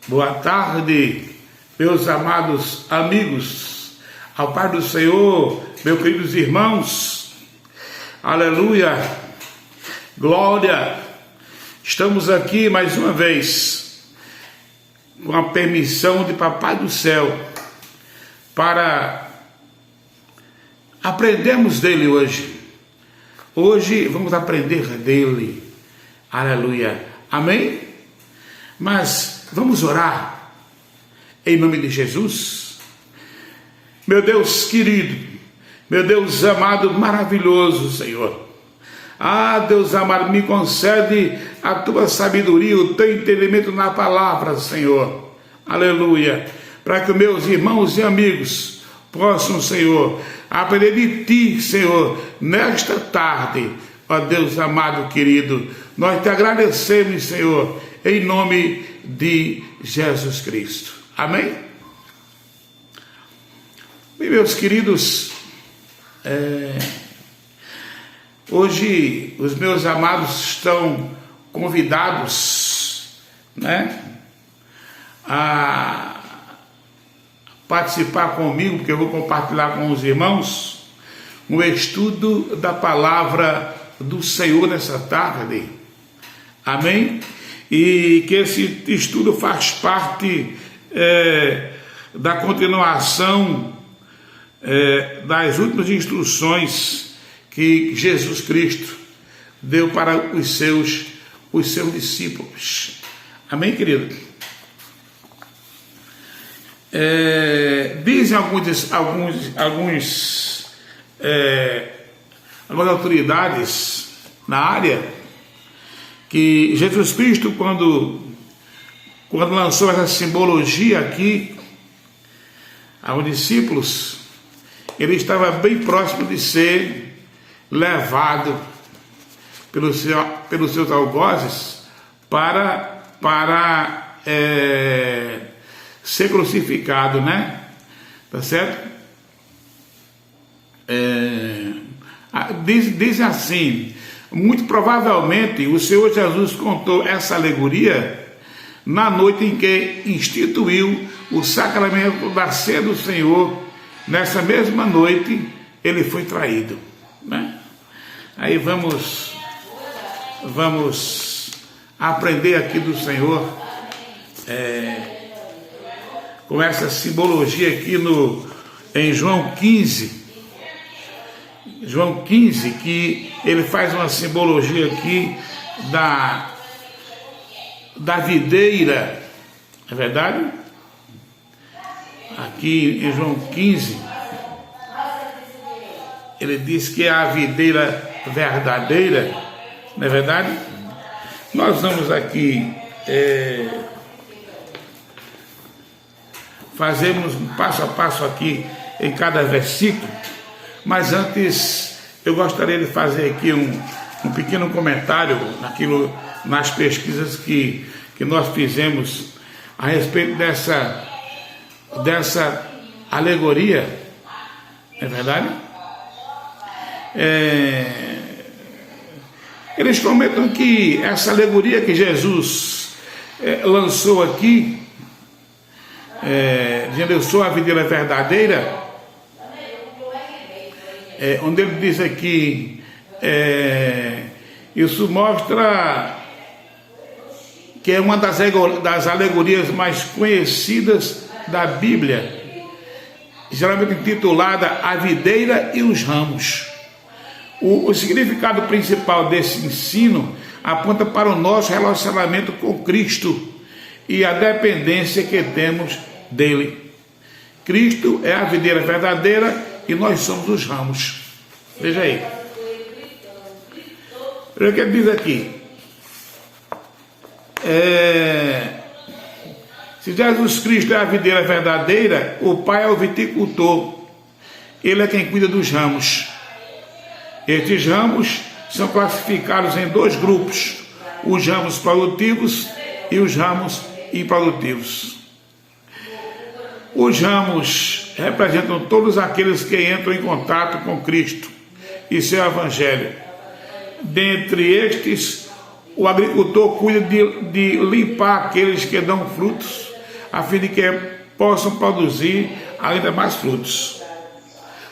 Boa tarde, meus amados amigos, ao Pai do Senhor, meus queridos irmãos, aleluia, glória, estamos aqui mais uma vez, com a permissão de Papai do Céu, para aprendermos dele hoje. Hoje vamos aprender dele, aleluia, amém? Mas vamos orar em nome de Jesus. Meu Deus querido, meu Deus amado, maravilhoso Senhor. Deus amado, me concede a tua sabedoria, o teu entendimento na palavra, Senhor, aleluia, para que meus irmãos e amigos possam, Senhor, aprender de ti, Senhor, nesta tarde. Ó Deus amado, querido, nós te agradecemos, Senhor, em nome de Jesus Cristo. Amém? E meus queridos, hoje os meus amados estão convidados, a participar comigo, porque eu vou compartilhar com os irmãos um estudo da palavra do Senhor nessa tarde. Amém? E que esse estudo faz parte da continuação das últimas instruções que Jesus Cristo deu para os seus discípulos. Amém, querido? Dizem algumas autoridades na área que Jesus Cristo, quando lançou essa simbologia aqui aos discípulos, ele estava bem próximo de ser levado pelos seus algozes para ser crucificado, Tá certo? Diz assim: muito provavelmente o Senhor Jesus contou essa alegoria na noite em que instituiu o sacramento da ceia do Senhor. Nessa mesma noite ele foi traído, Aí vamos aprender aqui do Senhor com essa simbologia aqui em João 15. João 15, que ele faz uma simbologia aqui da videira, é verdade? Aqui em João 15, ele diz que é a videira verdadeira, não é verdade? Nós vamos aqui fazermos um passo a passo aqui em cada versículo. Mas antes, eu gostaria de fazer aqui um pequeno comentário nas pesquisas que nós fizemos a respeito dessa alegoria, não é verdade? Eles comentam que essa alegoria que Jesus lançou aqui, dizendo eu sou a videira verdadeira, onde ele diz aqui, isso mostra que é uma das alegorias mais conhecidas da Bíblia, geralmente intitulada A Videira e os Ramos. O significado principal desse ensino aponta para o nosso relacionamento com Cristo e a dependência que temos dele. Cristo é a videira verdadeira e nós somos os ramos. Veja aí. Olha o que ele diz aqui. Se Jesus Cristo é a videira verdadeira, o Pai é o viticultor. Ele é quem cuida dos ramos. Estes ramos são classificados em dois grupos: os ramos produtivos e os ramos improdutivos. Os ramos representam todos aqueles que entram em contato com Cristo e seu Evangelho. Dentre estes, o agricultor cuida de limpar aqueles que dão frutos a fim de que possam produzir ainda mais frutos.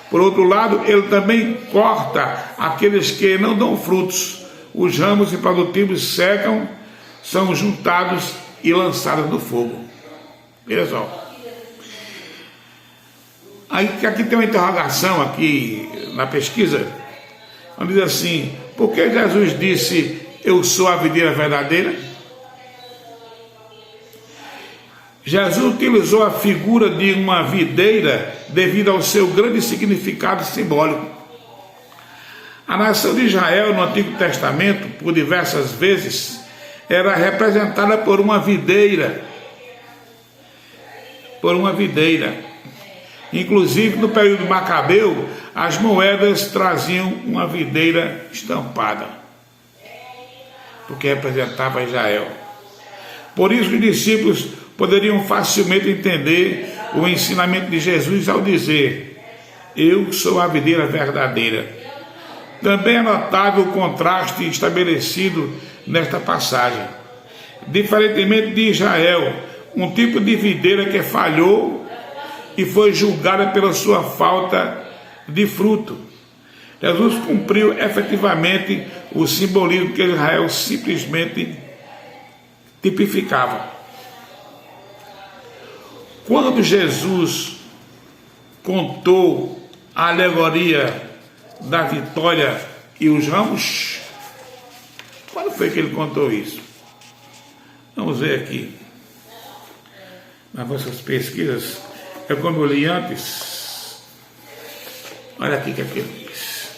Por outro lado, ele também corta aqueles que não dão frutos. Os ramos improdutivos secam, são juntados e lançados no fogo. Veja só. Aqui tem uma interrogação aqui na pesquisa, onde diz assim: por que Jesus disse, eu sou a videira verdadeira? Jesus utilizou a figura de uma videira devido ao seu grande significado simbólico. A nação de Israel no Antigo Testamento, por diversas vezes, era representada por uma videira. Inclusive, no período macabeu, as moedas traziam uma videira estampada, porque representava Israel. Por isso, os discípulos poderiam facilmente entender o ensinamento de Jesus ao dizer: eu sou a videira verdadeira. Também é notável o contraste estabelecido nesta passagem. Diferentemente de Israel, um tipo de videira que falhou e foi julgada pela sua falta de fruto. Jesus cumpriu efetivamente o simbolismo que Israel simplesmente tipificava. Quando Jesus contou a alegoria da vitória e os ramos, quando foi que ele contou isso? Vamos ver aqui nas vossas pesquisas. É como eu li antes. Olha aqui que ele diz.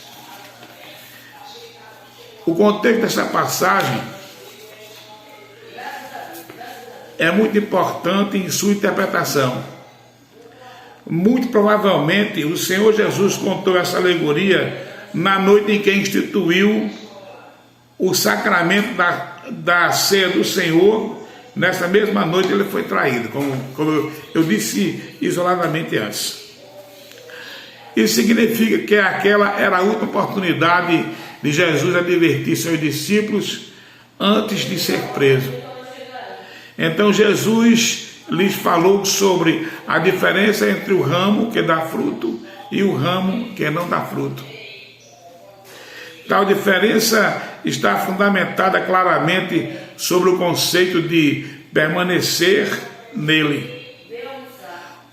O contexto dessa passagem é muito importante em sua interpretação. Muito provavelmente o Senhor Jesus contou essa alegoria na noite em que instituiu o sacramento da ceia do Senhor. Nessa mesma noite ele foi traído, como eu disse isoladamente antes. Isso significa que aquela era a última oportunidade de Jesus advertir seus discípulos antes de ser preso. Então Jesus lhes falou sobre a diferença entre o ramo que dá fruto e o ramo que não dá fruto. Tal diferença está fundamentada claramente sobre o conceito de permanecer nele.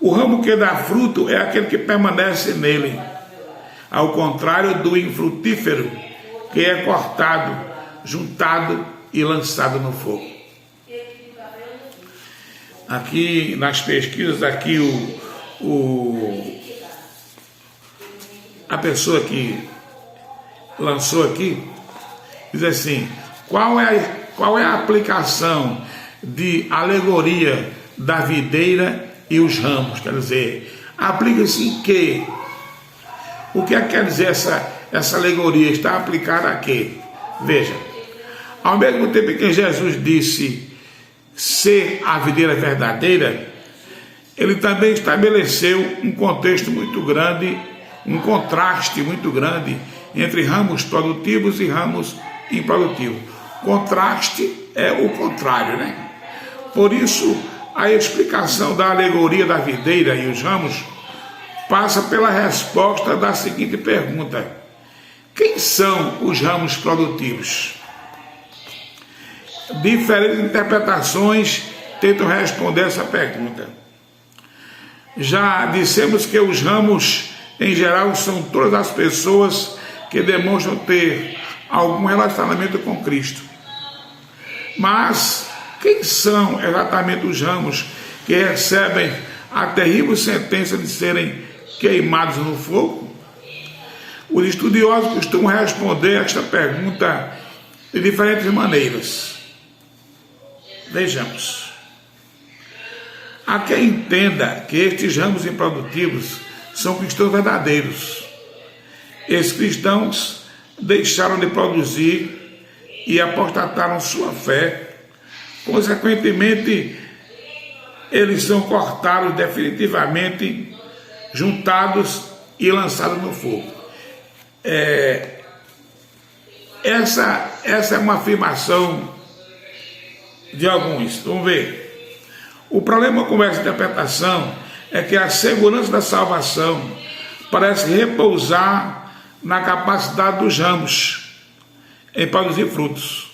O ramo que dá fruto é aquele que permanece nele, ao contrário do infrutífero, que é cortado, juntado e lançado no fogo. Aqui nas pesquisas, aqui a pessoa que lançou aqui diz assim: qual é a aplicação de alegoria da videira e os ramos? Quer dizer, aplica-se em quê? O que quer dizer essa alegoria? Está aplicada a quê? Veja, ao mesmo tempo que Jesus disse ser a videira verdadeira, ele também estabeleceu um contexto muito grande, um contraste muito grande entre ramos produtivos e ramos improdutivos. Contraste é o contrário, né? Por isso, a explicação da alegoria da videira e os ramos passa pela resposta da seguinte pergunta: quem são os ramos produtivos? Diferentes interpretações tentam responder essa pergunta. Já dissemos que os ramos, em geral, são todas as pessoas que demonstram ter algum relacionamento com Cristo. Mas quem são exatamente os ramos que recebem a terrível sentença de serem queimados no fogo? Os estudiosos costumam responder esta pergunta de diferentes maneiras. Vejamos. Há quem entenda que estes ramos improdutivos são cristãos verdadeiros. Esses cristãos deixaram de produzir e apostataram sua fé. Consequentemente, eles são cortados definitivamente, juntados e lançados no fogo. Essa é uma afirmação de alguns. Vamos ver. O problema com essa interpretação é que a segurança da salvação parece repousar na capacidade dos ramos em produzir frutos.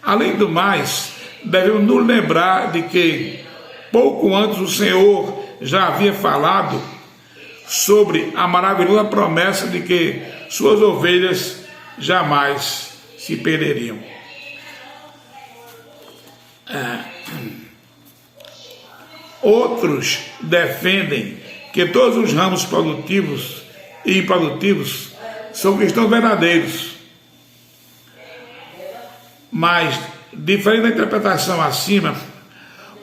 Além do mais, devemos nos lembrar de que pouco antes o Senhor já havia falado sobre a maravilhosa promessa de que suas ovelhas jamais se perderiam. Outros defendem que todos os ramos produtivos e improdutivos são cristãos verdadeiros. Mas, diferente da interpretação acima,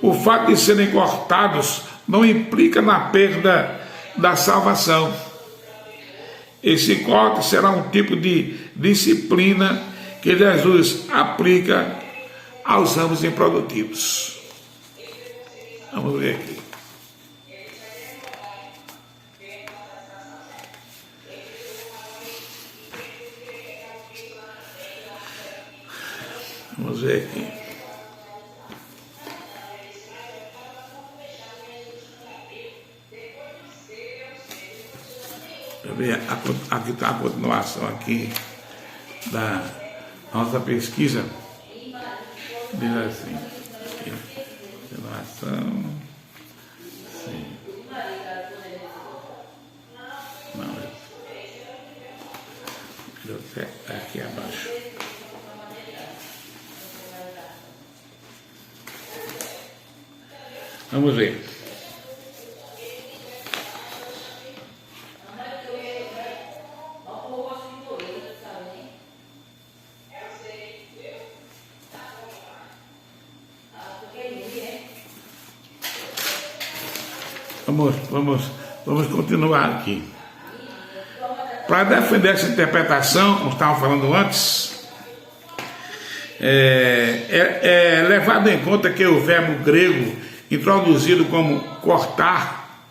o fato de serem cortados não implica na perda da salvação. Esse corte será um tipo de disciplina que Jesus aplica aos ramos improdutivos. Vamos ver aqui. Vamos ver aqui. Aqui está a continuação aqui da nossa pesquisa. Diz assim, aqui, continuação, sim. Não, deu certo, aqui abaixo. Vamos ver. Vamos continuar aqui. Para defender essa interpretação, como estava falando antes, é levado em conta que o verbo grego introduzido como cortar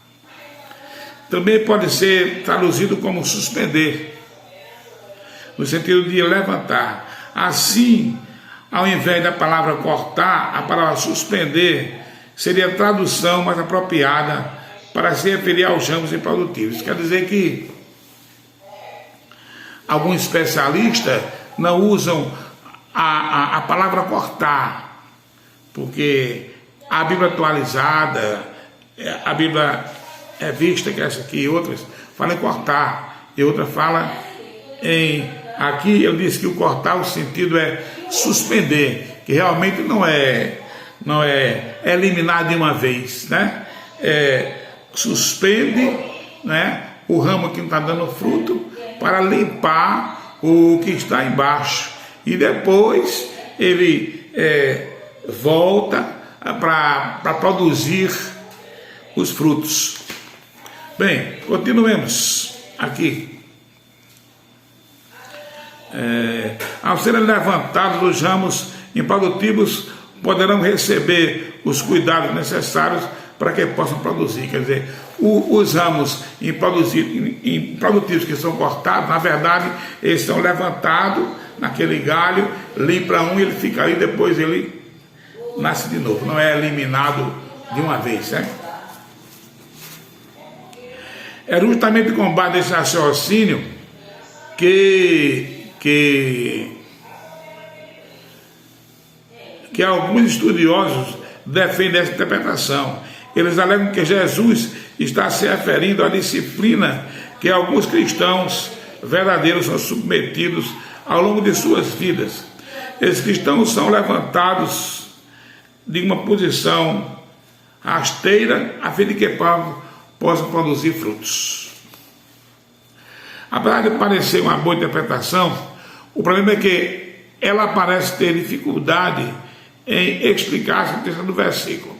também pode ser traduzido como suspender, no sentido de levantar. Assim, ao invés da palavra cortar, a palavra suspender seria a tradução mais apropriada para se referir aos ramos improdutivos. Quer dizer que alguns especialistas não usam a palavra cortar, porque a Bíblia atualizada, a Bíblia vista, que essa aqui e outras, fala em cortar, e outra fala em... Aqui eu disse que o cortar, o sentido é suspender, que realmente não é eliminar de uma vez, né? Suspende, né, o ramo que não está dando fruto para limpar o que está embaixo, e depois ele volta para produzir os frutos. Bem, continuemos aqui. Ao serem levantados os ramos improdutivos, poderão receber os cuidados necessários para que possam produzir. Quer dizer, os ramos improdutivos que são cortados, na verdade, eles são levantados naquele galho, limpa um e ele fica ali, depois ele nasce de novo, não é eliminado de uma vez, né? É justamente com base nesse raciocínio que alguns estudiosos defendem essa interpretação. Eles alegam que Jesus está se referindo à disciplina que alguns cristãos verdadeiros são submetidos ao longo de suas vidas. Esses cristãos são levantados de uma posição rasteira a fim de que possam produzir frutos. Apesar de parecer uma boa interpretação, o problema é que ela parece ter dificuldade em explicar essa questão do versículo.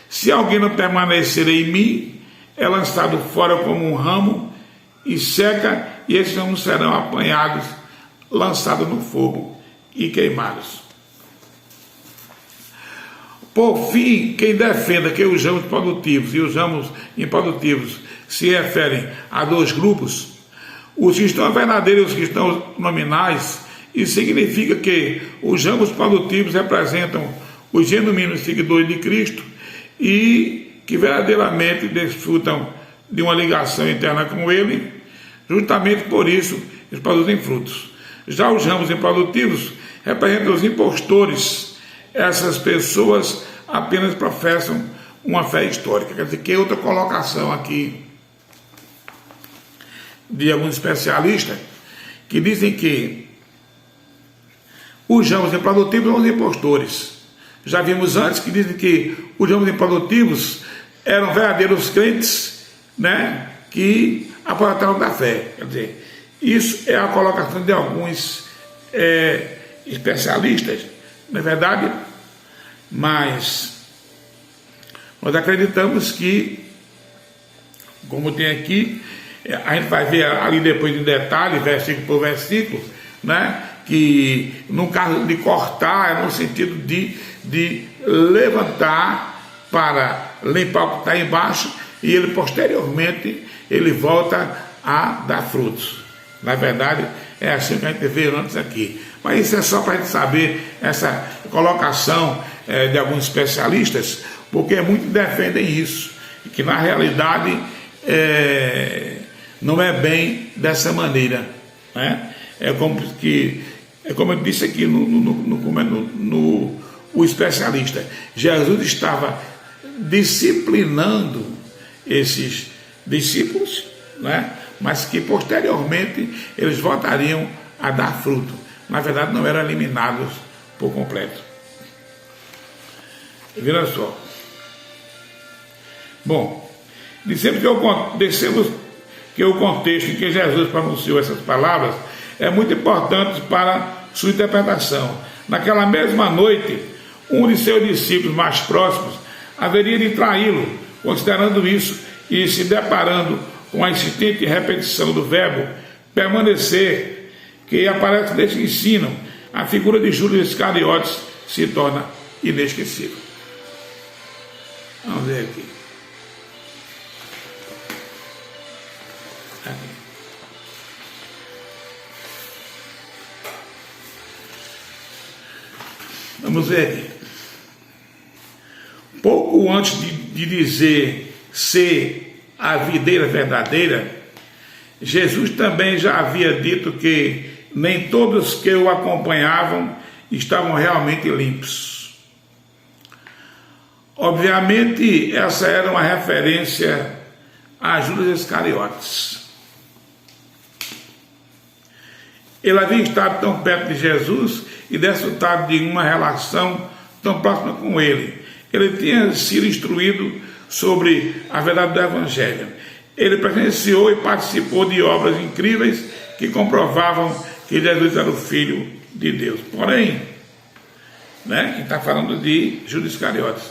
Se alguém não permanecer em mim, é lançado fora como um ramo e seca, e esses ramos serão apanhados, lançados no fogo e queimados. Por fim, quem defenda que os ramos produtivos e os ramos improdutivos se referem a dois grupos, os cristãos verdadeiros e os cristãos nominais, isso significa que os ramos produtivos representam os genuínos seguidores de Cristo e que verdadeiramente desfrutam de uma ligação interna com Ele. Justamente por isso eles produzem frutos. Já os ramos improdutivos representam os impostores. Essas pessoas apenas professam uma fé histórica. Quer dizer, que é outra colocação aqui de alguns especialistas que dizem que os ramos improdutivos são os impostores. Já vimos antes que dizem que os ramos improdutivos eram verdadeiros crentes, né, que aproveitaram da fé. Quer dizer, isso é a colocação de alguns especialistas, não é verdade? Mas nós acreditamos que, como tem aqui, a gente vai ver ali depois em detalhe, versículo por versículo, né, que no caso de cortar é no sentido de levantar para limpar o que está embaixo, e ele posteriormente ele volta a dar frutos. Na verdade é assim que a gente vê antes aqui, mas isso é só para a gente saber essa colocação de alguns especialistas, porque muitos defendem isso, que na realidade não é bem dessa maneira, né? É como eu disse aqui o especialista, Jesus estava disciplinando esses discípulos, né? Mas que posteriormente eles voltariam a dar fruto. Na verdade não eram eliminados por completo. Vira só. Bom, dissemos que o contexto em que Jesus pronunciou essas palavras é muito importante para sua interpretação. Naquela mesma noite, um de seus discípulos mais próximos haveria de traí-lo. Considerando isso e se deparando com a insistente repetição do verbo permanecer, que aparece neste ensino, a figura de Judas Iscariotes se torna inesquecível. Vamos ver aqui. Vamos ver aqui. Pouco antes de dizer ser a videira verdadeira, Jesus também já havia dito que nem todos que o acompanhavam estavam realmente limpos. Obviamente, essa era uma referência a Judas Iscariotes. Ele havia estado tão perto de Jesus e desfrutado de uma relação tão próxima com ele. Ele tinha sido instruído sobre a verdade do Evangelho. Ele presenciou e participou de obras incríveis que comprovavam que Jesus era o Filho de Deus. Porém, né, quem está falando de Judas Iscariotes.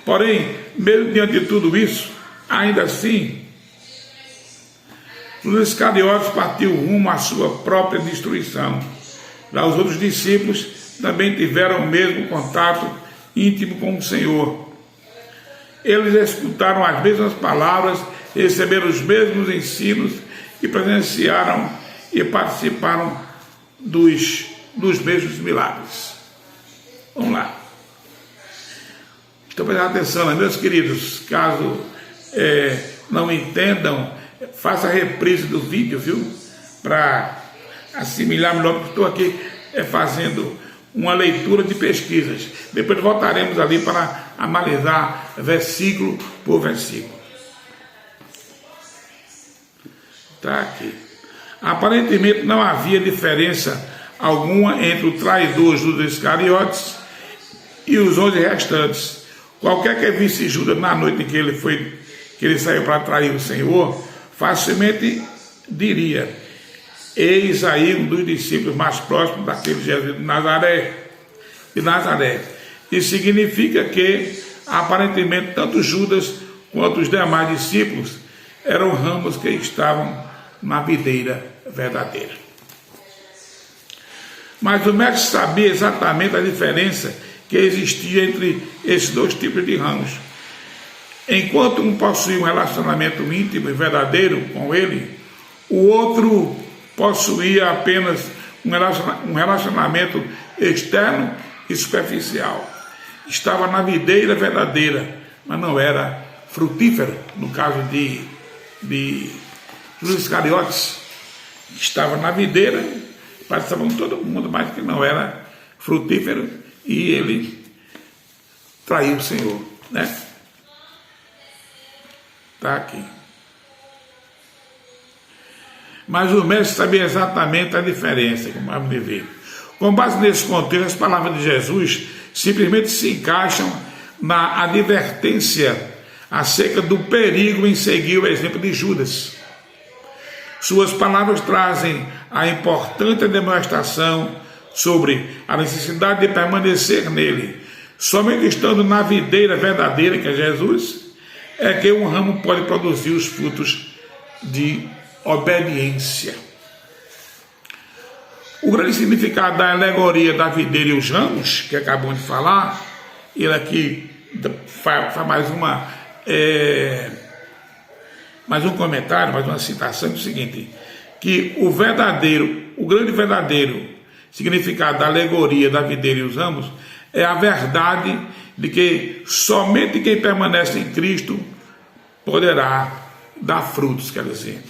Porém, mesmo diante de tudo isso, ainda assim, Judas Iscariotes partiu rumo à sua própria destruição. Já os outros discípulos também tiveram o mesmo contato íntimo com o Senhor. Eles escutaram as mesmas palavras, receberam os mesmos ensinos e presenciaram e participaram dos mesmos milagres. Vamos lá. Estou prestando atenção, né, meus queridos? Caso não entendam, faça a reprise do vídeo, viu? Para assimilar melhor, porque estou aqui fazendo uma leitura de pesquisas. Depois voltaremos ali para analisar versículo por versículo. Está aqui. Aparentemente não havia diferença alguma entre o traidor Judas Iscariotes e os 11 restantes. Qualquer que visse Judas na noite em que ele saiu para trair o Senhor, facilmente diria: eis aí um dos discípulos mais próximos daquele Jesus de Nazaré. Isso significa que, aparentemente, tanto Judas quanto os demais discípulos eram ramos que estavam na videira verdadeira. Mas o mestre sabia exatamente a diferença que existia entre esses dois tipos de ramos. Enquanto um possuía um relacionamento íntimo e verdadeiro com ele, o outro possuía apenas um relacionamento externo e superficial. Estava na videira verdadeira, mas não era frutífero. No caso de Judas Iscariotes, que estava na videira, participavam todo mundo, mas que não era frutífero, e ele traiu o Senhor, né? Está aqui. Mas o mestre sabia exatamente a diferença, como vamos ver. Com base nesse contexto, as palavras de Jesus simplesmente se encaixam na advertência acerca do perigo em seguir o exemplo de Judas. Suas palavras trazem a importante demonstração sobre a necessidade de permanecer nele. Somente estando na videira verdadeira, que é Jesus, é que um ramo pode produzir os frutos de obediência. O grande significado da alegoria da videira e os ramos, que acabamos de falar, ele aqui faz mais um comentário, mais uma citação, é o seguinte, que o grande verdadeiro significado da alegoria da videira e os ramos é a verdade de que somente quem permanece em Cristo poderá dar frutos, quer dizer.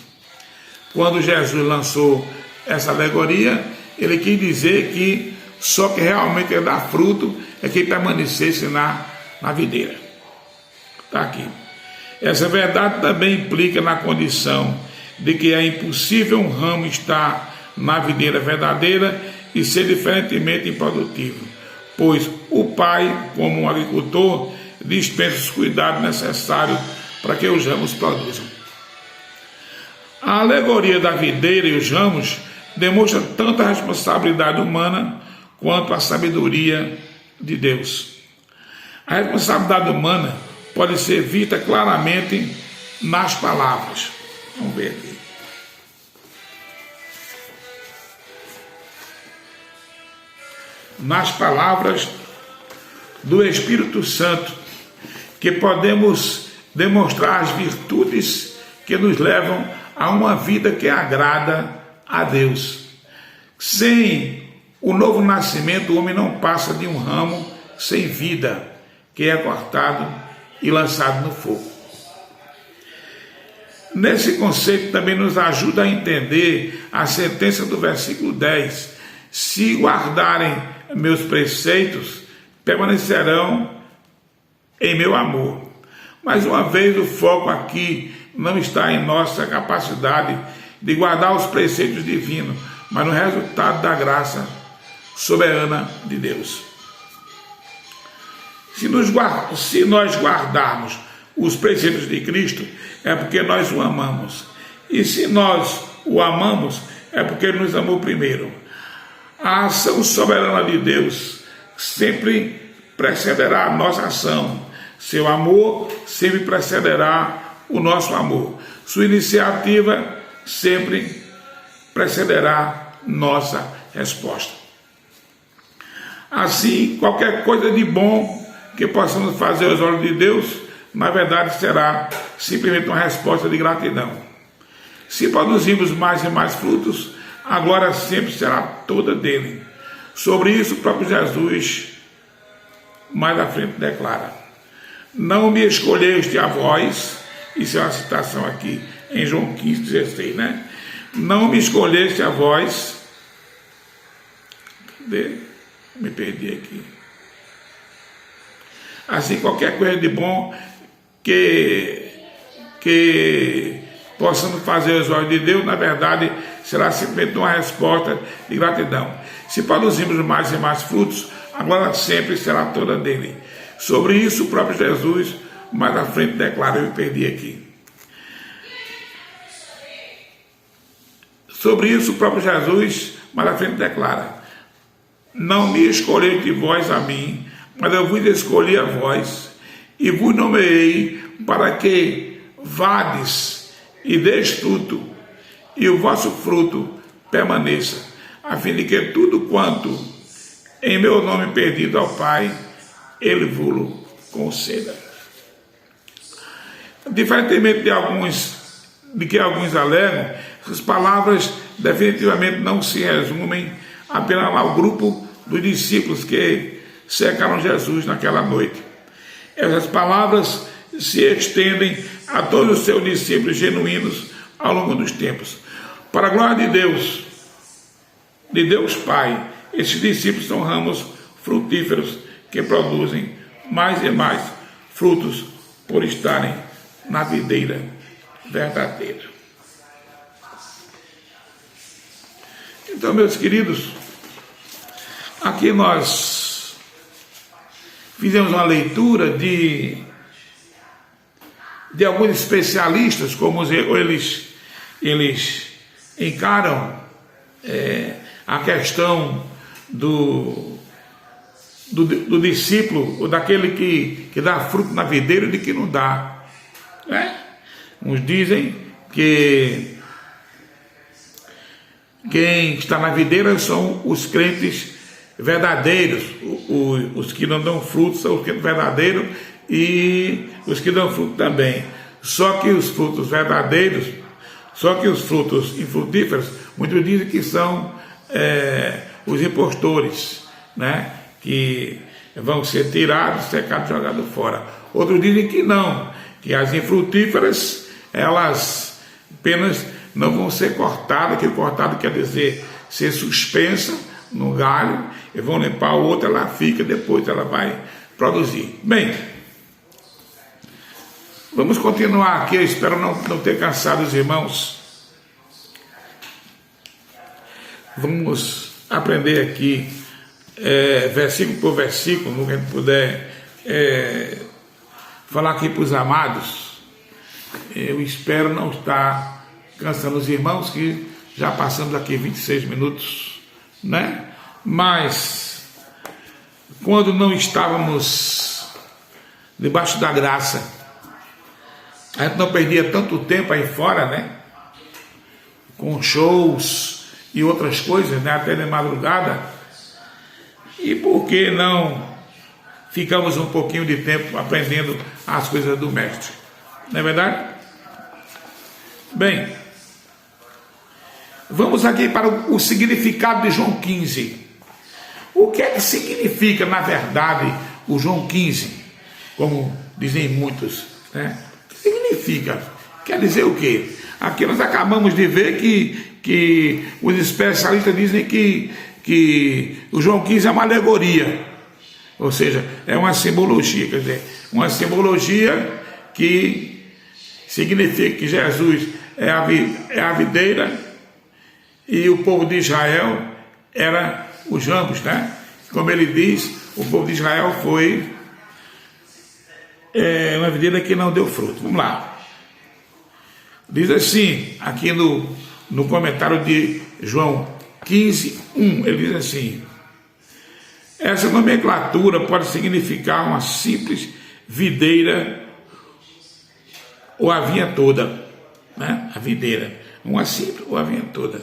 Quando Jesus lançou essa alegoria, ele quis dizer que só que realmente ia dar fruto é quem permanecesse na videira. Está aqui. Essa verdade também implica na condição de que é impossível um ramo estar na videira verdadeira e ser diferentemente improdutivo, pois o Pai, como um agricultor, dispensa os cuidados necessários para que os ramos produzam. A alegoria da videira e os ramos demonstra tanto a responsabilidade humana quanto a sabedoria de Deus. A responsabilidade humana pode ser vista claramente nas palavras. Vamos ver aqui. Nas palavras do Espírito Santo, que podemos demonstrar as virtudes que nos levam a uma vida que agrada a Deus. Sem o novo nascimento, o homem não passa de um ramo sem vida, que é cortado e lançado no fogo. Nesse conceito também nos ajuda a entender a sentença do versículo 10. Se guardarem meus preceitos, permanecerão em meu amor. Mais uma vez, o foco aqui não está em nossa capacidade de guardar os preceitos divinos, mas no resultado da graça soberana de Deus. Se nós guardarmos os preceitos de Cristo, é porque nós o amamos. E se nós o amamos, é porque ele nos amou primeiro. A ação soberana de Deus sempre precederá a nossa ação. Seu amor sempre precederá o nosso amor. Sua iniciativa sempre precederá nossa resposta. Assim, qualquer coisa de bom que possamos fazer aos olhos de Deus, na verdade será simplesmente uma resposta de gratidão. Se produzirmos mais e mais frutos, a glória sempre será toda dele. Sobre isso, o próprio Jesus, mais à frente, declara: não me escolheste a vós, isso é uma citação aqui em João 15,16, né? Não me escolheste a vós, cadê? Me perdi aqui. Assim, qualquer coisa de bom que possamos fazer aos olhos de Deus, na verdade, será simplesmente uma resposta de gratidão. Se produzirmos mais e mais frutos, a glória sempre será toda dele. Sobre isso, o próprio Jesus, mais à frente, declara, eu me perdi aqui. Sobre isso, o próprio Jesus, mais à frente, declara: não me escolheste vós a mim, mas eu vos escolhi a vós, e vos nomeei para que vades e deis fruto, e o vosso fruto permaneça, a fim de que tudo quanto em meu nome pedido ao Pai, ele vos conceda. Diferentemente de que alguns alegam, essas palavras definitivamente não se resumem apenas ao grupo dos discípulos que cercaram Jesus naquela noite. essas palavras se estendem a todos os seus discípulos genuínos ao longo dos tempos. Para a glória de Deus Pai, esses discípulos são ramos frutíferos que produzem mais e mais frutos por estarem na videira verdadeira. Então, meus queridos, aqui nós fizemos uma leitura de alguns especialistas, como eles encaram a questão do discípulo, ou daquele que dá fruto na videira e de que não dá. Uns dizem que quem está na videira são os crentes verdadeiros, os que não dão fruto são os crentes verdadeiros e os que dão fruto também. Só que os frutos verdadeiros, os frutos infrutíferos, muitos dizem que são os impostores, né? Que vão ser tirados, secados, jogados fora. Outros dizem que não, que as infrutíferas, elas apenas não vão ser cortadas, que cortado quer dizer ser suspensa no galho, e vão limpar a outra, ela fica, depois ela vai produzir. Bem, vamos continuar aqui, eu espero não ter cansado os irmãos. Vamos aprender aqui, versículo por versículo, no que a gente puder falar aqui para os amados. Eu espero não estar cansando os irmãos, que já passamos aqui 26 minutos, né? Mas, quando não estávamos debaixo da graça, a gente não perdia tanto tempo aí fora, né? Com shows e outras coisas, né? Até de madrugada. E por que não ficamos um pouquinho de tempo aprendendo as coisas do Mestre? Não é verdade? Bem, vamos aqui para o significado de João 15. O que é que significa, na verdade, o João 15? Como dizem muitos, né? O que significa? Quer dizer o quê? Aqui nós acabamos de ver que os especialistas dizem que o João 15 é uma alegoria, ou seja, é uma simbologia, quer dizer, uma simbologia que significa que Jesus é a videira e o povo de Israel era os ramos, né? Como ele diz, o povo de Israel foi uma videira que não deu fruto. Vamos lá. Diz assim, aqui no comentário de João 15, 1, ele diz assim: essa nomenclatura pode significar uma simples videira ou a vinha toda, né? A videira, uma simples ou a vinha toda.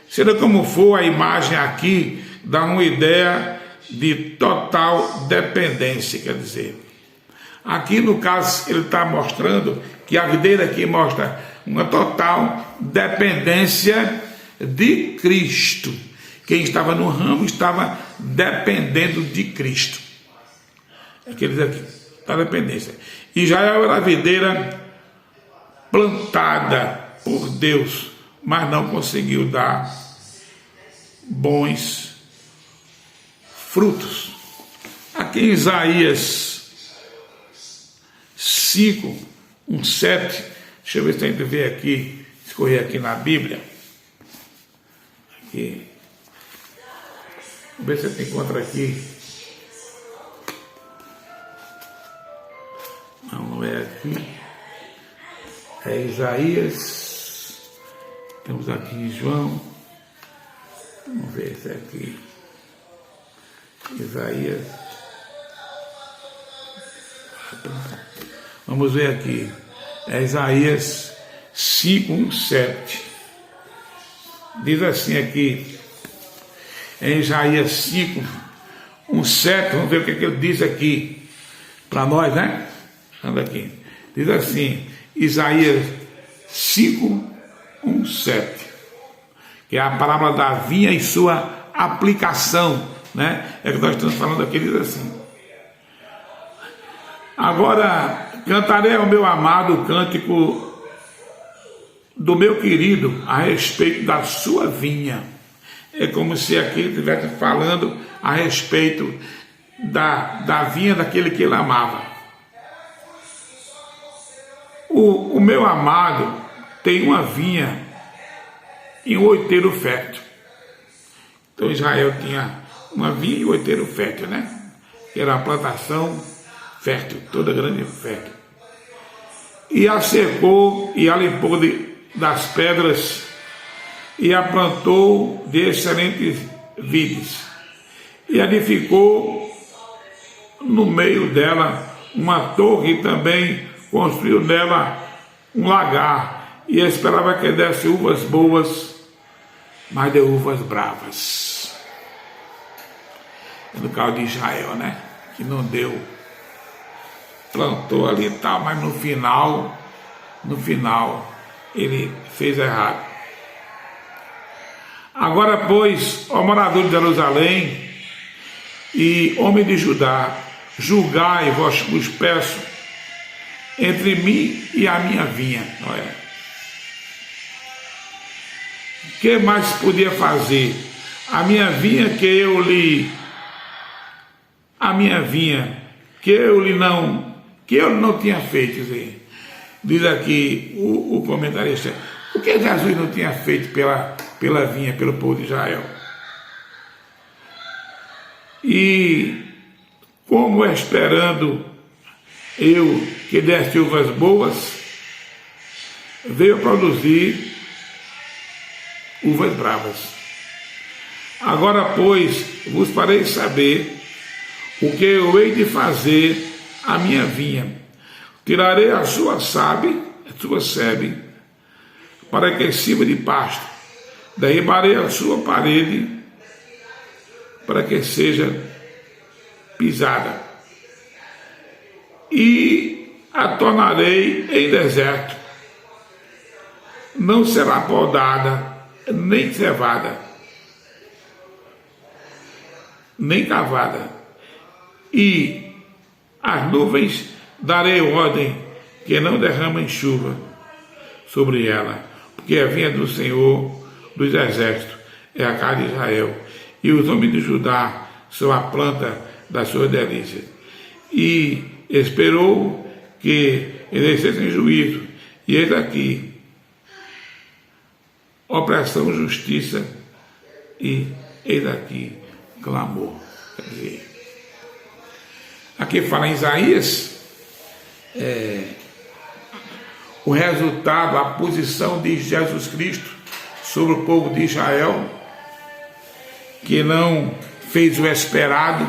Seja como for, a imagem aqui dá uma ideia de total dependência, quer dizer, aqui no caso ele está mostrando que a videira aqui mostra uma total dependência de Cristo. Quem estava no ramo estava dependendo de Cristo. Aqueles aqui, a dependência. Israel era a videira plantada por Deus, mas não conseguiu dar bons frutos. Aqui em Isaías 5, 1, 7, deixa eu ver se a gente vê aqui, escorrer aqui na Bíblia. Aqui. Vamos ver se você encontra aqui. Não é aqui. É Isaías. Temos aqui em João. Vamos ver se é aqui. Isaías. Vamos ver aqui. É Isaías 5, 1, 7. Diz assim aqui. Em Isaías 5, 1, 7. Vamos ver o que ele diz aqui. Para nós, né? Anda aqui. Diz assim. Isaías 5, 1, 7. Que é a palavra da vinha e sua aplicação, né? É que nós estamos falando aqui, diz assim: Agora cantarei ao meu amado o cântico do meu querido a respeito da sua vinha. É como se aqui ele estivesse falando a respeito da vinha daquele que ele amava. O meu amado tem uma vinha em um outeiro fértil. Então Israel tinha uma vinha e um outeiro fértil, né? Que era uma plantação fértil, toda grande fértil. E a cercou e a limpou das pedras e a plantou de excelentes vides. E edificou no meio dela uma torre e também construiu nela um lagar e esperava que desse uvas boas, mas deu uvas bravas. No caso de Israel, né? Que não deu. Plantou ali e tal, mas no final ele fez errado. Agora, pois, ó morador de Jerusalém e homem de Judá, julgai, vos peço, entre mim e a minha vinha. Olha. O que mais podia fazer? A minha vinha que eu lhe não tinha feito. Diz aqui o comentarista, o que Jesus não tinha feito pela vinha, pelo povo de Israel? E como esperando eu que deste uvas boas, veio produzir uvas bravas. Agora, pois, vos farei saber o que eu hei de fazer à minha vinha. Tirarei a sua sebe, para que sirva de pasto. Derribarei a sua parede, para que seja pisada. E a tornarei em deserto. Não será podada, nem cevada, nem cavada. E as nuvens darei ordem que não derramem chuva sobre ela, porque a vinha do Senhor dos exércitos é a casa de Israel, e os homens de Judá são a planta das suas delícias. E esperou que exercessem juízo, e eis aqui opressão, justiça, e eis aqui clamor. Quer dizer, aqui fala em Isaías o resultado, a posição de Jesus Cristo sobre o povo de Israel, que não fez o esperado,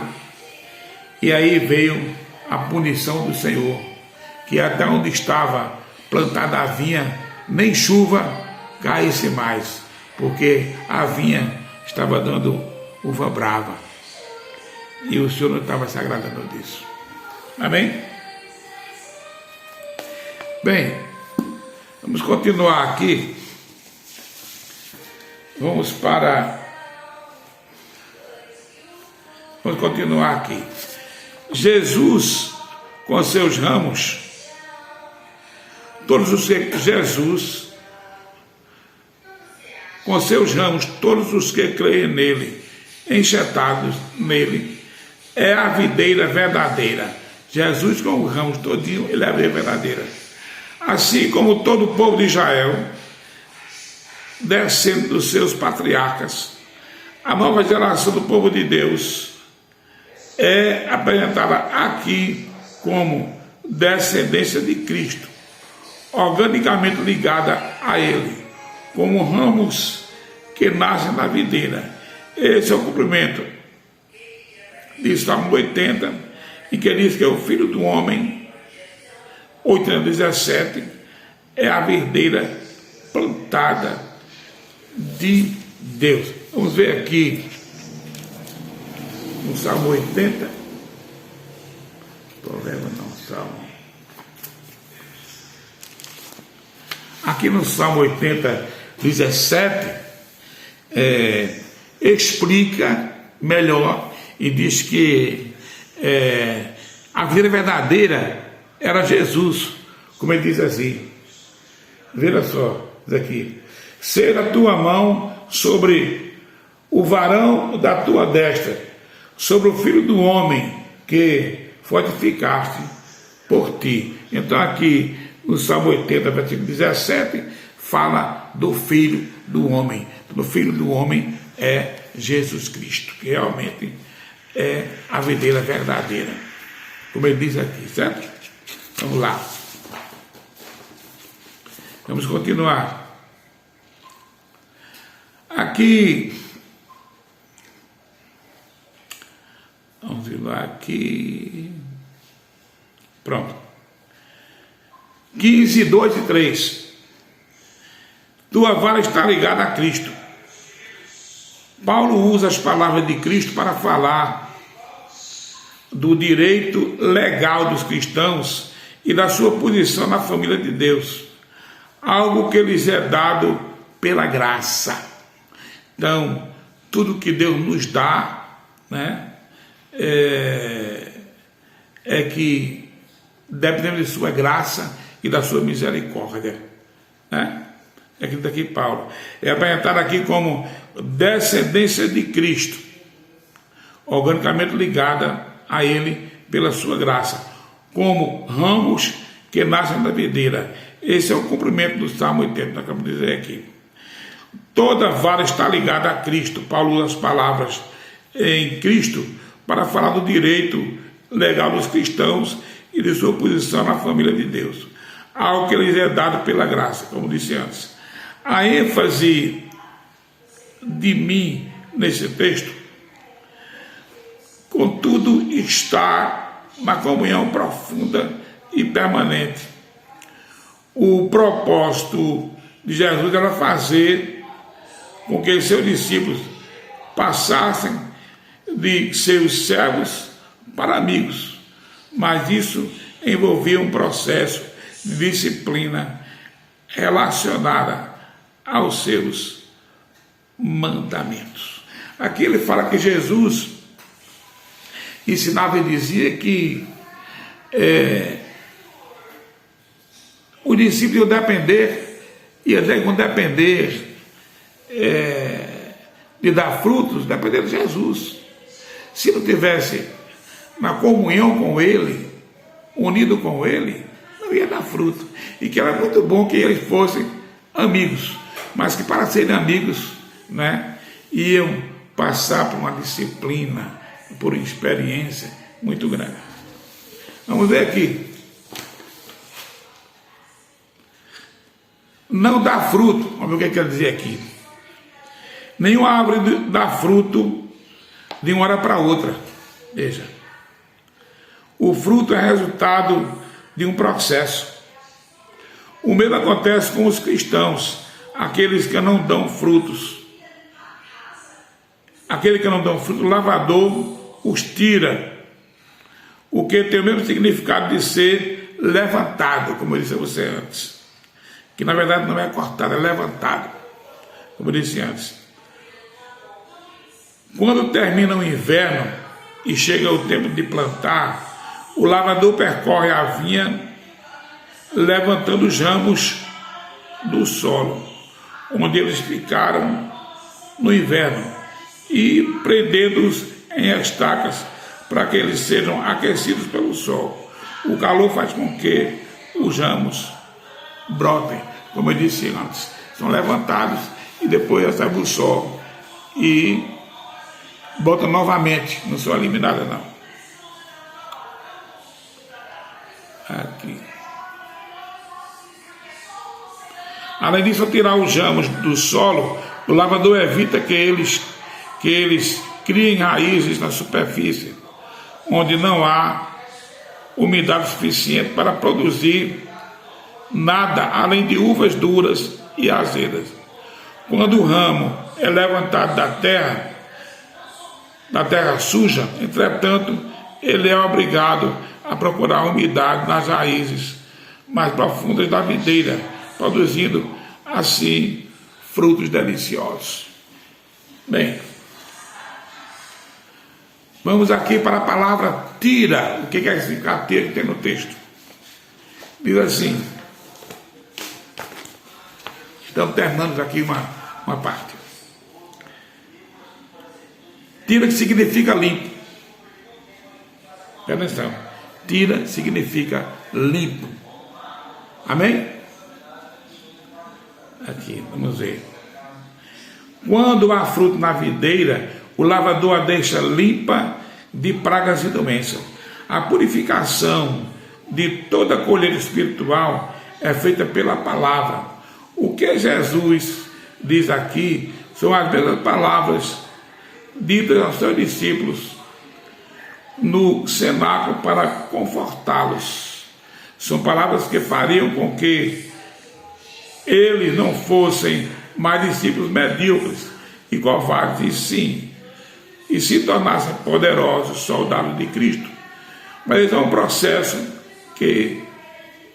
e aí veio a punição do Senhor, que até onde estava plantada a vinha, nem chuva caísse mais, porque a vinha estava dando uva brava, e o Senhor não estava se agradando disso. Amém? Bem, vamos continuar aqui. Vamos continuar aqui. Jesus, com seus ramos, todos os que creem nele, enxertados nele, é a videira verdadeira. Jesus, com os ramos todinho, ele é a videira verdadeira. Assim como todo o povo de Israel, descendo dos seus patriarcas, a nova geração do povo de Deus é apresentada aqui como descendência de Cristo, organicamente ligada a Ele, como ramos que nascem na videira. Esse é o cumprimento de Salmo 80, em que diz que é o Filho do Homem, 8:17, é a videira plantada de Deus. Vamos ver aqui no Salmo 80. Problema não, Salmo. Aqui no Salmo 80:17 explica melhor e diz que A videira verdadeira era Jesus, como ele diz assim. Veja só, isso aqui. Seja a tua mão sobre o varão da tua destra, sobre o filho do homem que fortificaste por ti. Então aqui no Salmo 80, versículo 17, fala do filho do homem. O filho do homem é Jesus Cristo, que realmente é a videira verdadeira, como ele diz aqui, certo? Vamos lá. Vamos continuar. Aqui, vamos ir lá aqui. Pronto. 15, 2 e 3. Tua vara está ligada a Cristo. Paulo usa as palavras de Cristo para falar do direito legal dos cristãos e da sua posição na família de Deus, algo que lhes é dado pela graça. Então, tudo que Deus nos dá, né, é que dependendo de sua graça e da sua misericórdia, né? É aquilo daqui, Paulo é apresentado aqui como descendência de Cristo, organicamente ligada a ele pela sua graça, como ramos que nascem da videira. Esse é o cumprimento do Salmo 80, acabamos de dizer aqui. Toda vara está ligada a Cristo. Paulo usa as palavras em Cristo para falar do direito legal dos cristãos e de sua posição na família de Deus, algo que lhes é dado pela graça, como disse antes. A ênfase de mim nesse texto, contudo, está na comunhão profunda e permanente. O propósito de Jesus era fazer com que seus discípulos passassem de seus servos para amigos, mas isso envolvia um processo de disciplina relacionada aos seus mandamentos. Aqui ele fala que Jesus ensinava e dizia que o discípulo ia depender de dar frutos, depender de Jesus. Se não tivesse na comunhão com ele, unido com ele, não ia dar fruto. E que era muito bom que eles fossem amigos, mas que para serem amigos, né, iam passar por uma disciplina, por uma experiência muito grande. Vamos ver aqui. Não dá fruto. Vamos ver o que quer dizer aqui. Nenhuma árvore dá fruto de uma hora para outra. Veja. O fruto é resultado de um processo. O mesmo acontece com os cristãos, aqueles que não dão frutos. Aquele que não dão fruto, o lavador os tira, o que tem o mesmo significado de ser levantado, como eu disse a você antes, que na verdade não é cortado, é levantado, como eu disse antes. Quando termina o inverno e chega o tempo de plantar, o lavador percorre a vinha, levantando os ramos do solo, onde eles ficaram no inverno, e prendendo-os em estacas para que eles sejam aquecidos pelo sol. O calor faz com que os ramos brotem, como eu disse antes, são levantados e depois recebem o sol e botam novamente, não são eliminados não. Aqui. Além disso, ao tirar os ramos do solo, o lavador evita que eles criem raízes na superfície, onde não há umidade suficiente para produzir nada além de uvas duras e azedas. Quando o ramo é levantado da terra suja, entretanto, ele é obrigado a procurar umidade nas raízes mais profundas da videira, produzindo assim frutos deliciosos. Bem, Vamos aqui para a palavra tira. O que quer significar tira que tem no texto? Diz assim. Estamos terminando aqui uma parte. Tira que significa limpo. Presta atenção. Tira significa limpo. Amém? Aqui, vamos ver. Quando há fruto na videira, o lavrador a deixa limpa de pragas e doenças. A purificação de toda a colheita espiritual é feita pela palavra. O que Jesus diz aqui são as mesmas palavras ditas aos seus discípulos no cenáculo para confortá-los. São palavras que fariam com que eles não fossem mais discípulos medíocres e covardes, e sim, e se tornassem poderosos soldados de Cristo. Mas esse é um processo que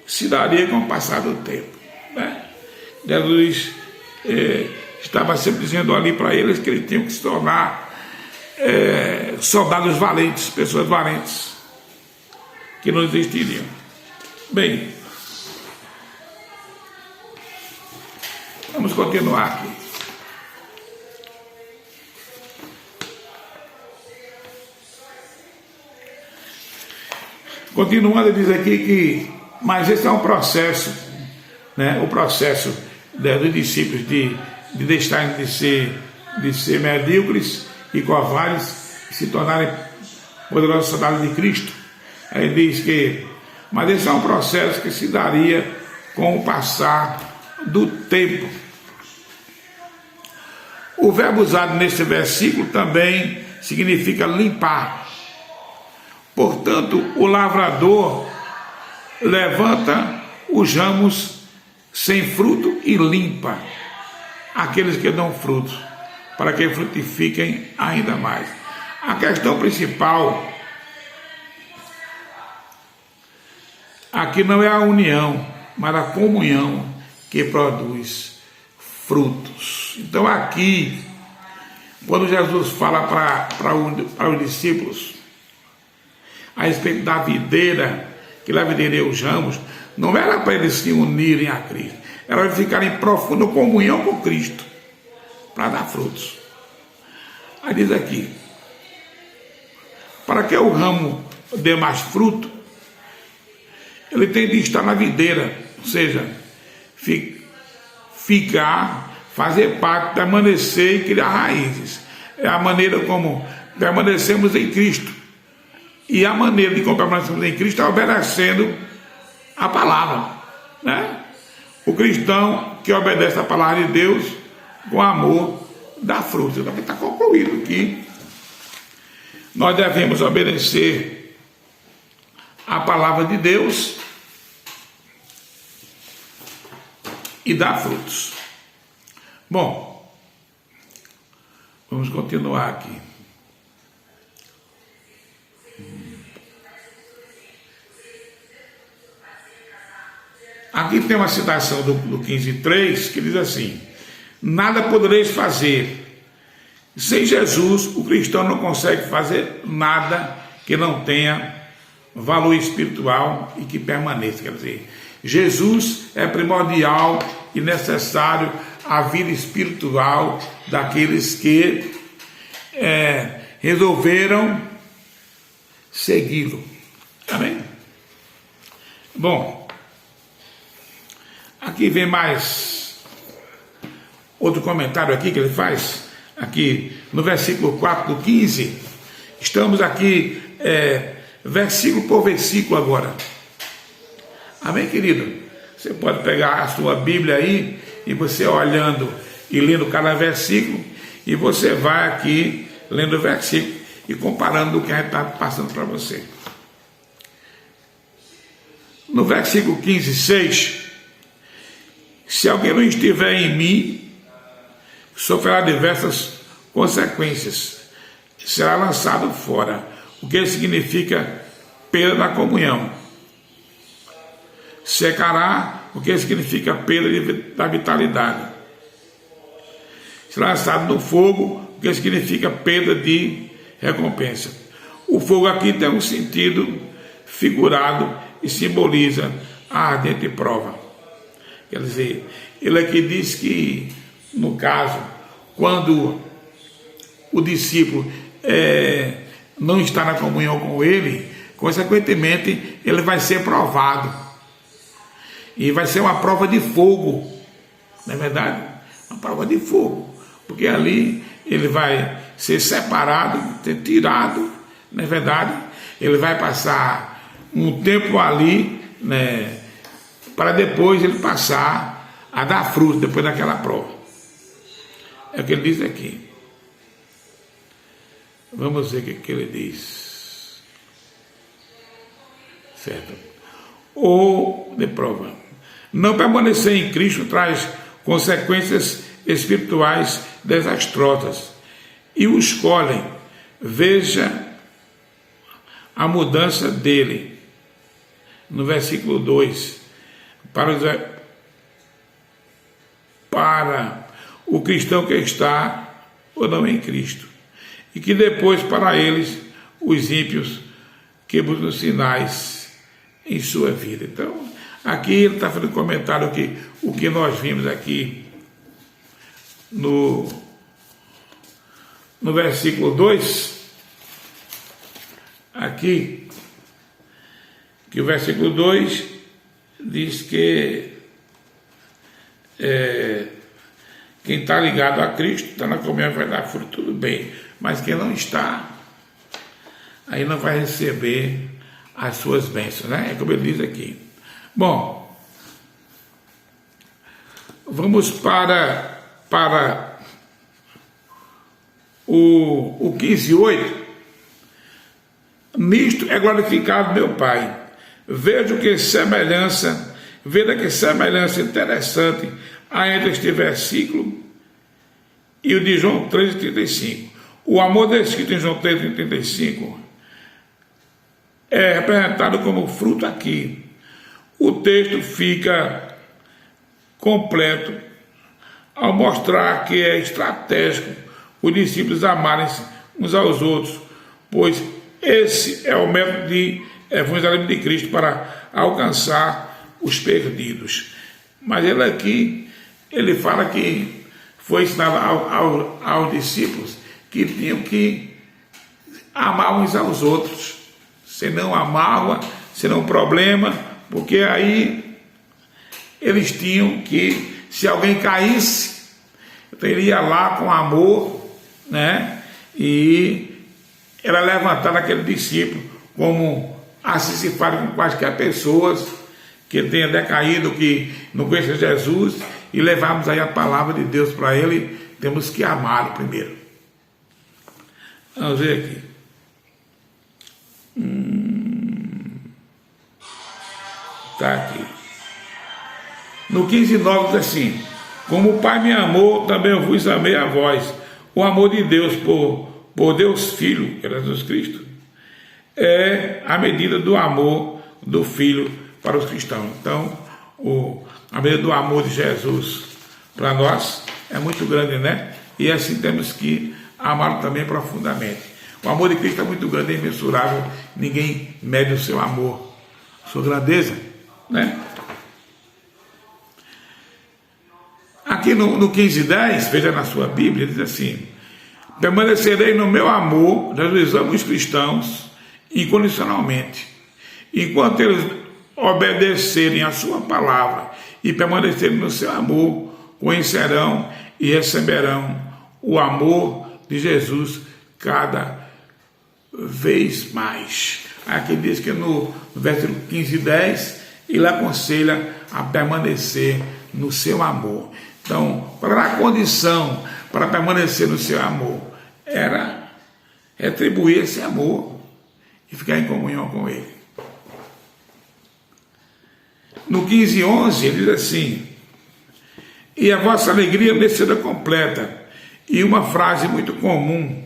se daria com o passar do tempo, né? Jesus estava sempre dizendo ali para eles que eles tinham que se tornar soldados valentes, pessoas valentes, que não existiriam. Bem, vamos continuar aqui. Continuando, ele diz aqui que, mas esse é um processo, né? O processo dos discípulos de deixarem de ser medíocres e covardes e se tornarem poderosos soldados de Cristo. Aí ele diz que, mas esse é um processo que se daria com o passar do tempo. O verbo usado nesse versículo também significa limpar. Portanto, o lavrador levanta os ramos sem fruto e limpa aqueles que dão frutos, para que frutifiquem ainda mais. A questão principal aqui não é a união, mas a comunhão que produz frutos. Então aqui, quando Jesus fala para os discípulos a respeito da videira, que lá videira os ramos, não era para eles se unirem a Cristo, era para ficarem em profunda comunhão com Cristo, para dar frutos. Aí diz aqui, para que o ramo dê mais fruto, ele tem de estar na videira, ou seja, fazer parte, permanecer e criar raízes. É a maneira como permanecemos em Cristo. E a maneira de como permanecemos em Cristo é obedecendo a palavra, né? O cristão que obedece a palavra de Deus com amor dá frutos. Então está concluído que nós devemos obedecer a palavra de Deus e dar frutos. Bom, vamos continuar aqui. Aqui tem uma citação do 15:3 que diz assim: nada podereis fazer. Sem Jesus, o cristão não consegue fazer nada que não tenha valor espiritual e que permaneça. Quer dizer, Jesus é primordial e necessário à vida espiritual daqueles que resolveram segui-lo. Amém? Bom, aqui vem mais outro comentário aqui que ele faz, aqui no versículo 4 do 15, estamos aqui versículo por versículo agora. Amém, querido? Você pode pegar a sua Bíblia aí, e você olhando e lendo cada versículo, e você vai aqui lendo o versículo e comparando o que a gente está passando para você. No versículo 15:6, se alguém não estiver em mim, sofrerá diversas consequências, será lançado fora, o que significa perda da comunhão. Secará, o que significa perda da vitalidade. Será lançado no fogo, o que significa perda de recompensa. O fogo aqui tem um sentido figurado e simboliza a ardente prova. Quer dizer, ele aqui diz que, no caso, quando o discípulo não está na comunhão com ele, consequentemente, ele vai ser provado. E vai ser uma prova de fogo, não é verdade? Uma prova de fogo. Porque ali ele vai ser separado, ser tirado, não é verdade? Ele vai passar um tempo ali, né, para depois ele passar a dar fruto, depois daquela prova. É o que ele diz aqui. Vamos ver o que ele diz. Certo? Ou de prova. Não permanecer em Cristo traz consequências espirituais desastrosas. E o escolhem. Veja a mudança dele. No versículo 2. Para o cristão que está ou não em Cristo. E que depois para eles, os ímpios, que buscam sinais em sua vida. Então, aqui ele está fazendo comentário que o que nós vimos aqui no versículo 2, aqui, que o versículo 2 diz que quem está ligado a Cristo, está na comunhão, vai dar fruto, tudo bem. Mas quem não está, aí não vai receber as suas bênçãos, né? É como ele diz aqui. Bom, vamos para o 15:8. Nisto é glorificado meu Pai. Veja que semelhança interessante há entre este versículo e o de João 3,35. O amor descrito em João 3,35 é representado como fruto aqui. O texto fica completo ao mostrar que é estratégico os discípulos amarem-se uns aos outros, pois esse é o método de evangelismo de Cristo para alcançar os perdidos. Mas ele aqui, ele fala que foi ensinado aos discípulos que tinham que amar uns aos outros. Se não amava, será um problema, porque aí eles tinham que, se alguém caísse, então ele ia lá com amor, né? E era levantado aquele discípulo, como assim se faz com quaisquer pessoas que tenha decaído, que não conhecem Jesus, e levarmos aí a palavra de Deus para ele, temos que amá-lo primeiro. Vamos ver aqui. Está aqui. No 15:9 diz assim: como o Pai me amou, também eu vos amei a vós. O amor de Deus por Deus Filho, que é Jesus Cristo, é a medida do amor do Filho para os cristãos. Então, a medida do amor de Jesus para nós é muito grande, né? E assim temos que amá-lo também profundamente. O amor de Cristo é muito grande, é imensurável. Ninguém mede o seu amor, a sua grandeza, né? Aqui no 15:10, veja na sua Bíblia, diz assim: permanecerei no meu amor, nós amamos os cristãos incondicionalmente, enquanto eles obedecerem a sua palavra e permanecerem no seu amor, conhecerão e receberão o amor de Jesus cada vez mais. Aqui diz que no versículo 15:10 ele aconselha a permanecer no seu amor. Então, para a condição para permanecer no seu amor era retribuir esse amor e ficar em comunhão com ele. No 15:11 ele diz assim: e a vossa alegria me seja completa. E uma frase muito comum,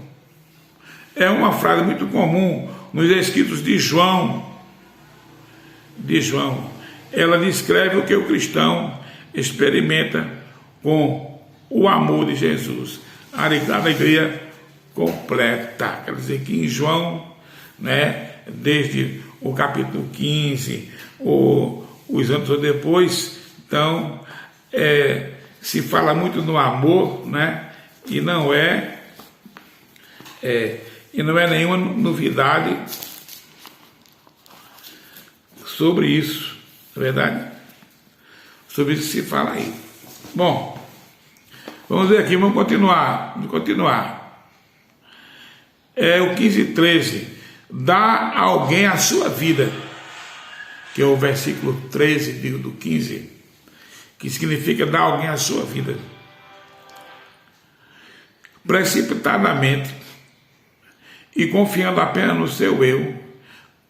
nos escritos de João, ela descreve o que o cristão experimenta com o amor de Jesus, a alegria completa. Quer dizer que em João né? Desde o capítulo 15, os anos depois. Então, se fala muito no amor, né? E não é nenhuma novidade sobre isso, não é verdade? Sobre isso se fala aí. Bom, vamos ver aqui, vamos continuar. O 15:13, dá a alguém a sua vida, que é o versículo 13 do 15, que significa dar a alguém a sua vida. Precipitadamente e confiando apenas no seu eu,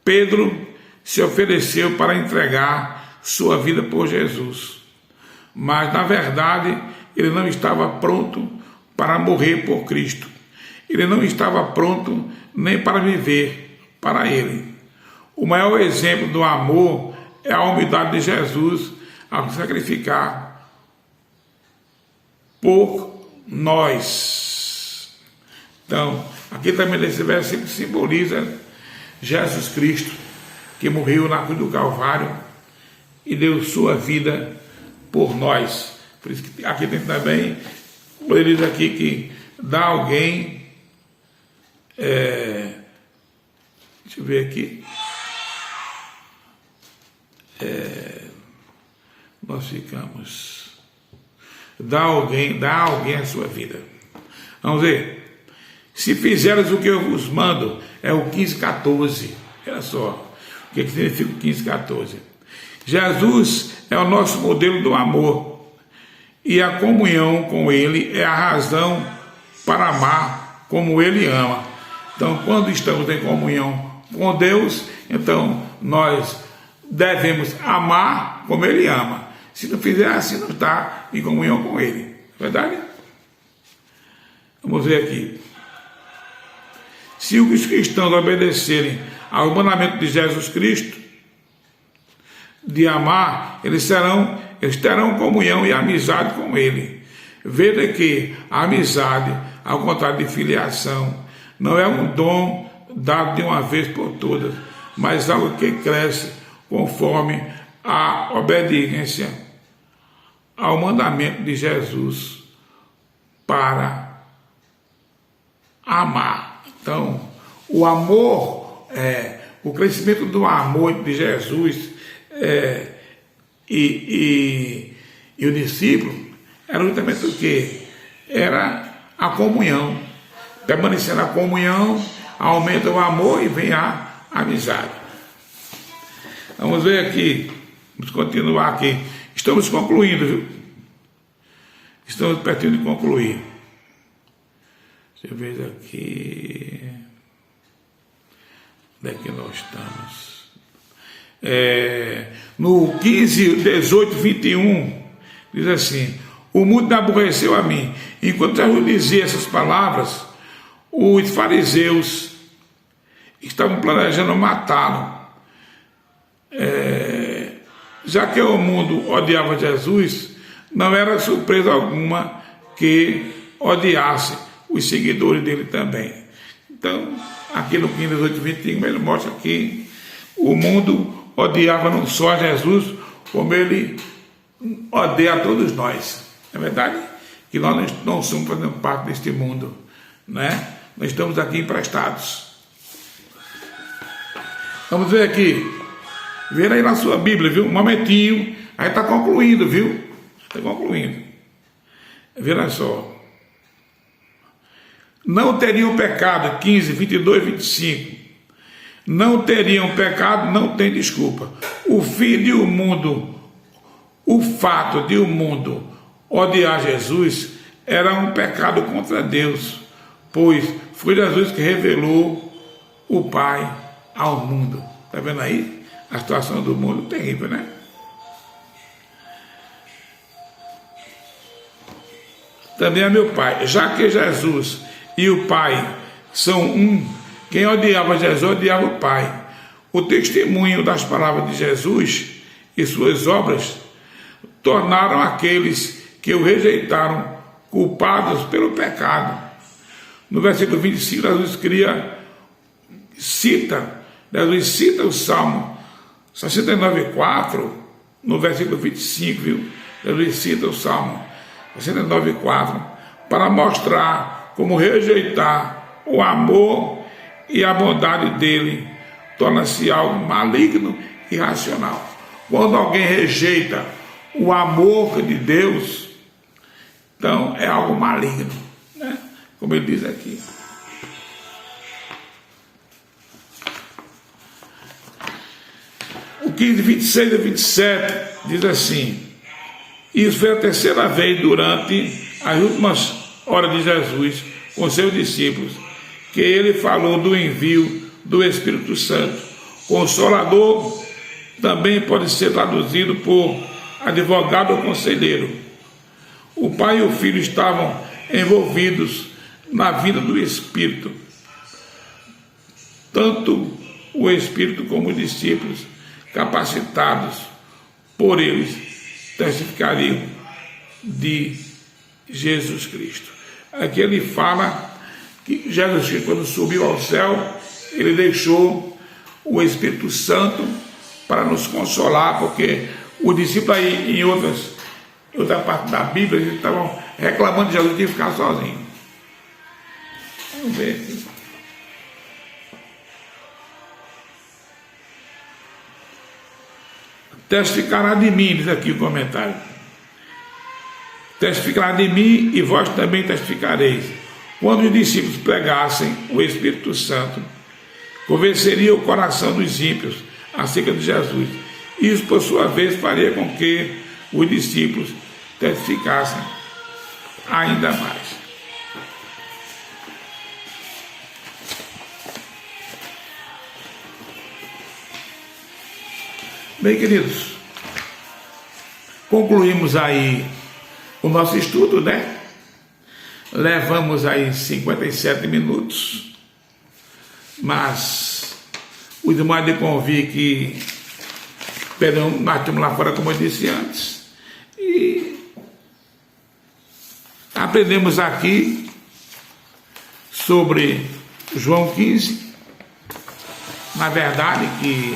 Pedro se ofereceu para entregar sua vida por Jesus. Mas, na verdade, ele não estava pronto para morrer por Cristo. Ele não estava pronto nem para viver para Ele. O maior exemplo do amor é a humildade de Jesus ao sacrificar por nós. Então, aqui também nesse versículo simboliza Jesus Cristo, que morreu na cruz do Calvário e deu sua vida por nós. Por isso que aqui tem também, ele diz aqui que dá alguém, deixa eu ver aqui, nós ficamos, dá alguém a sua vida. Vamos ver, se fizeres o que eu vos mando, é o 15:14, olha só, o que significa o 15:14? Jesus é o nosso modelo do amor, e a comunhão com Ele é a razão para amar como Ele ama. Então, quando estamos em comunhão com Deus, então nós devemos amar como Ele ama. Se não fizer assim, não está em comunhão com Ele. Verdade? Vamos ver aqui. Se os cristãos obedecerem ao mandamento de Jesus Cristo, de amar, eles terão comunhão e amizade com Ele. Veja que a amizade, ao contrário de filiação, não é um dom dado de uma vez por todas, mas algo que cresce conforme a obediência ao mandamento de Jesus para amar. Então, o amor, o crescimento do amor de Jesus e o discípulo era justamente o quê? Era a comunhão. Permanecer na comunhão aumenta o amor e vem a amizade. Vamos ver aqui, vamos continuar aqui. Estamos concluindo, viu? Estamos pertinho de concluir. Deixa eu ver aqui. Onde é que nós estamos? No 15, 18, 21, diz assim: o mundo aborreceu a mim. Enquanto Jesus dizia essas palavras, os fariseus estavam planejando matá-lo. Já que o mundo odiava Jesus, não era surpresa alguma que odiasse os seguidores dele também. Então, aqui no 15, 18, 21, ele mostra que o mundo odiava não só Jesus, como ele odeia a todos nós. É verdade que nós não somos fazendo parte deste mundo, né? Nós estamos aqui emprestados. Vamos ver aqui. Ver aí na sua Bíblia, viu? Um momentinho. Aí está concluindo, viu? Está concluindo. Veja só. Não teriam pecado, 15, 22, 25. Não teriam pecado, não tem desculpa. O fim de o mundo, o fato de o mundo odiar Jesus era um pecado contra Deus, pois foi Jesus que revelou o Pai ao mundo. Está vendo aí? A situação do mundo é terrível, né? Também é meu Pai. Já que Jesus e o Pai são um, quem odiava Jesus odiava o Pai. O testemunho das palavras de Jesus e suas obras tornaram aqueles que o rejeitaram culpados pelo pecado. No versículo 25, Jesus cria cita o Salmo 69,4 no versículo 25, viu? Jesus cita o Salmo 69,4 para mostrar como rejeitar o amor e a bondade dele torna-se algo maligno e irracional. Quando alguém rejeita o amor de Deus, então é algo maligno, né? Como ele diz aqui. O 15, 26 a 27 diz assim: isso foi a terceira vez durante as últimas horas de Jesus com seus discípulos que ele falou do envio do Espírito Santo. Consolador também pode ser traduzido por advogado ou conselheiro. O Pai e o Filho estavam envolvidos na vida do Espírito. Tanto o Espírito como os discípulos, capacitados por eles, testificariam de Jesus Cristo. Aqui ele fala que Jesus Cristo, quando subiu ao céu, ele deixou o Espírito Santo para nos consolar, porque o discípulo aí em outra parte da Bíblia, eles estavam reclamando de Jesus que ia ficar sozinho. Vamos ver aqui. Testificará de mim, diz aqui o comentário. Testificará de mim e vós também testificareis. Quando os discípulos pregassem o Espírito Santo, convenceria o coração dos ímpios acerca de Jesus. Isso, por sua vez, faria com que os discípulos testificassem ainda mais. Bem, queridos, concluímos aí o nosso estudo, né? Levamos aí 57 minutos, mas os irmãos de convir que nós estamos lá fora, como eu disse antes, e aprendemos aqui sobre João 15, na verdade que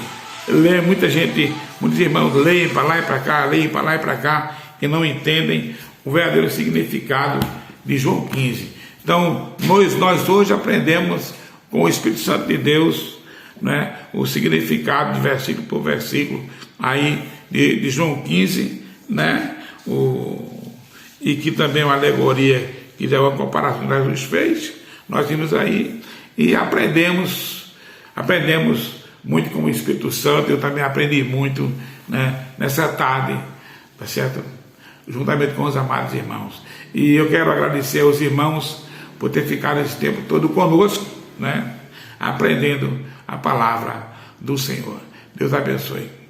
muita gente, muitos irmãos leem para lá e para cá, leem para lá e para cá, e não entendem o verdadeiro significado de João 15. Então, nós hoje aprendemos com o Espírito Santo de Deus, né, o significado de versículo por versículo aí de João 15, né, e que também é uma alegoria que é uma comparação que Jesus fez. Nós vimos aí e aprendemos muito com o Espírito Santo. Eu também aprendi muito, né, nessa tarde, tá certo? Juntamente com os amados irmãos. E eu quero agradecer aos irmãos por ter ficado esse tempo todo conosco, né, aprendendo a palavra do Senhor. Deus abençoe.